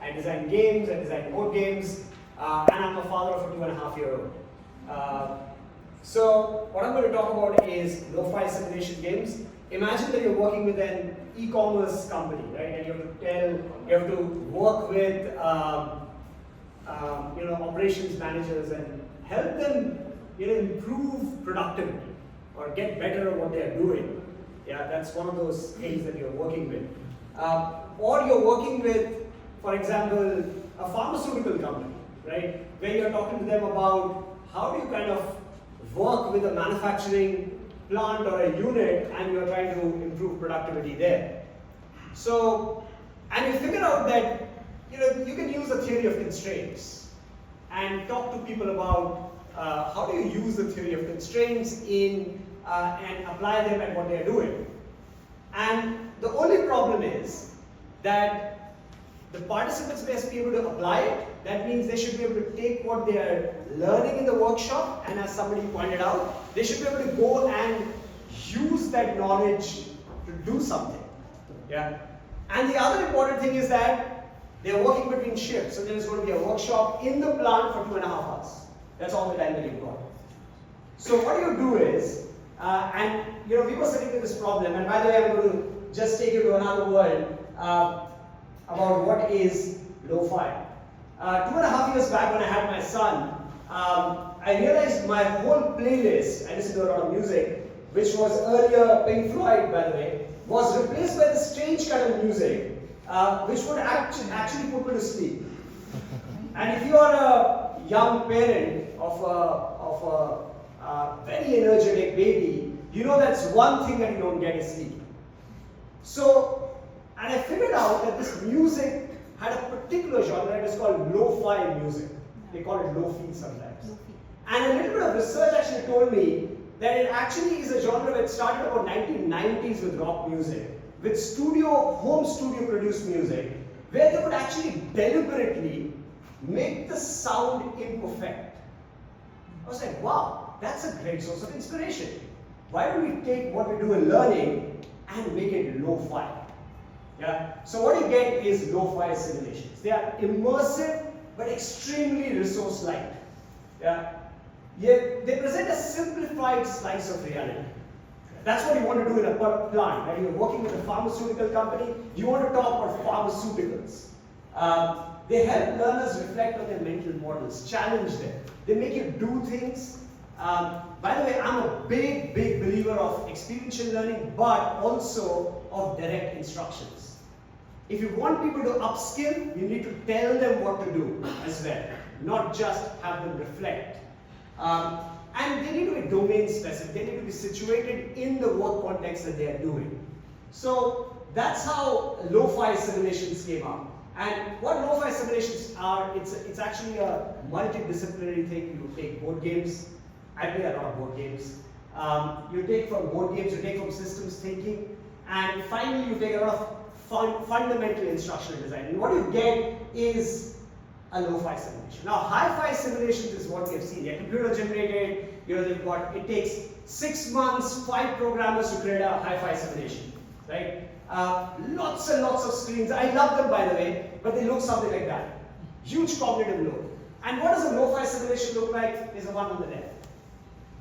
I design games, I design board games, and I'm a father of a 2.5-year-old. So what I'm going to talk about is lo-fi simulation games. Imagine that you're working with an e-commerce company, right? And you have to work with operations managers and help them improve productivity or get better at what they're doing. Yeah, that's one of those things that you're working with. Or you're working with, for example, a pharmaceutical company, right? Where you're talking to them about how do you kind of work with a manufacturing plant or a unit and you're trying to improve productivity there. So, and you figure out that you can use the theory of constraints and talk to people about how do you use the theory of constraints and apply them at what they're doing. And the only problem is that the participants must be able to apply it. That means they should be able to take what they are learning in the workshop, and as somebody pointed out, they should be able to go and use that knowledge to do something. Yeah. And the other important thing is that they're working between shifts, so there's going to be a workshop in the plant for 2.5 hours. That's all the time that you've got. So what you do is, we were sitting with this problem, and by the way, I'm going to just take you to another world about what is lo-fi. 2.5 years back when I had my son, I realized my whole playlist, I listened to a lot of music, which was earlier Pink Floyd, by the way, was replaced by this strange kind of music, which would actually put me to sleep. And if you are a young parent of a very energetic baby, you know that's one thing that you don't get is sleep. So, and I figured out that this music had a particular genre. It is called lo-fi music. They call it lo-fi sometimes. And a little bit of research actually told me that it actually is a genre that started about 1990s with rock music, with home studio produced music, where they would actually deliberately make the sound imperfect. I was like, wow, that's a great source of inspiration. Why don't we take what we do in learning and make it lo-fi? Yeah. So what you get is lo-fi simulations. They are immersive but extremely resource-light. Yeah. They present a simplified slice of reality. That's what you want to do in a plant. Right? You're working with a pharmaceutical company, you want to talk about pharmaceuticals. They help learners reflect on their mental models, challenge them. They make you do things. By the way, I'm a big believer of experiential learning, but also of direct instructions. If you want people to upskill, you need to tell them what to do as well, not just have them reflect. And they need to be domain specific. They need to be situated in the work context that they are doing. So that's how lo-fi simulations came up. And what lo-fi simulations are, it's actually a multidisciplinary thing. You take board games. I play a lot of board games. You take from board games, you take from systems thinking, and finally you take a lot of fundamental instructional design. And what you get is a lo-fi simulation. Now, hi-fi simulations is what we have seen. They're computer generated. It takes 6 months, 5 programmers to create a hi-fi simulation, right? Lots and lots of screens. I love them, by the way, but they look something like that. Huge cognitive load. And what does a lo-fi simulation look like? There's a one on the left.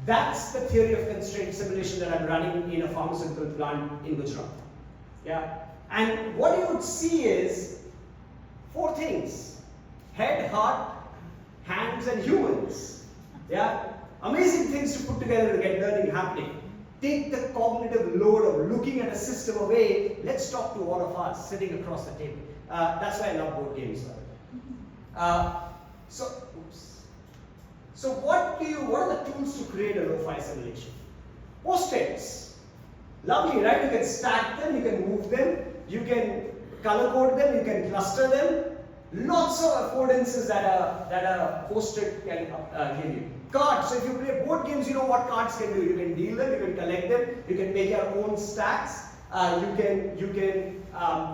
That's the theory of constraint simulation that I'm running in a pharmaceutical plant in Gujarat. Yeah. And what you would see is 4 things: head, heart, hands, and humans. Yeah. Amazing things to put together to get learning happening. Take the cognitive load of looking at a system away. Let's talk to all of us sitting across the table. That's why I love board games. So what are the tools to create a lo-fi simulation? Post-its. Lovely, right? You can stack them, you can move them, you can color code them, you can cluster them. Lots of affordances that a post-it can give you. Cards. So if you play board games, you know what cards can do. You can deal them, you can collect them, you can make your own stacks. You can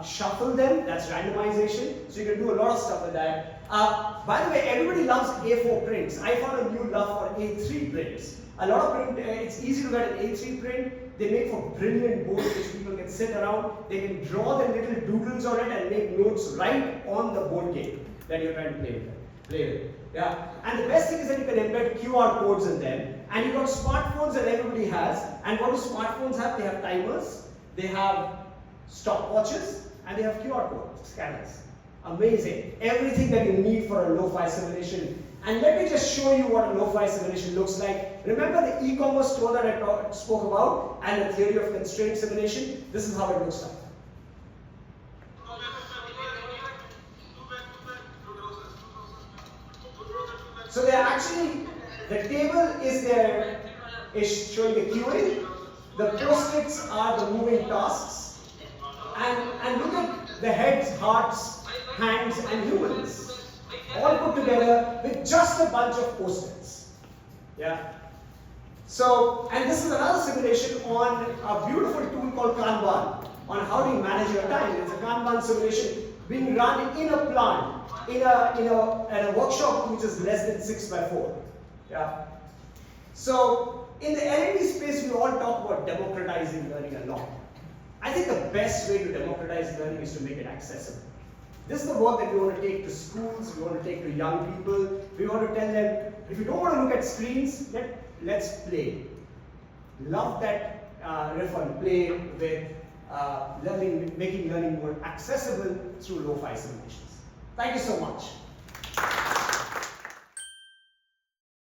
shuffle them. That's randomization. So you can do a lot of stuff with that. By the way, everybody loves A4 prints. I found a new love for A3 prints. A lot of print. It's easy to get an A3 print. They make for brilliant boards which people can sit around. They can draw their little doodles on it and make notes right on the board game that you're trying to play with. Yeah. And the best thing is that you can embed QR codes in them. And you've got smartphones that everybody has. And what do smartphones have? They have timers, they have stopwatches, and they have QR code scanners. Amazing. Everything that you need for a LoFi simulation. And let me just show you what a LoFi simulation looks like. Remember the e-commerce store that I spoke about and the theory of constraint simulation? This is how it looks like. So they're actually, the table is there, is showing the queuing. The post-its are the moving tasks. And look at the heads, hearts, hands, and humans, all put together with just a bunch of post-its. Yeah. So, and this is another simulation on a beautiful tool called Kanban, on how do you manage your time. It's a Kanban simulation being run in a plant, in a workshop which is less than 6x4. Yeah. So, in the L&D space, we all talk about democratizing learning a lot. I think the best way to democratize learning is to make it accessible. This is the work that we want to take to schools, we want to take to young people. We want to tell them, if you don't want to look at screens, let's play. Love that riff on play with making learning more accessible through LoFi simulations. Thank you so much.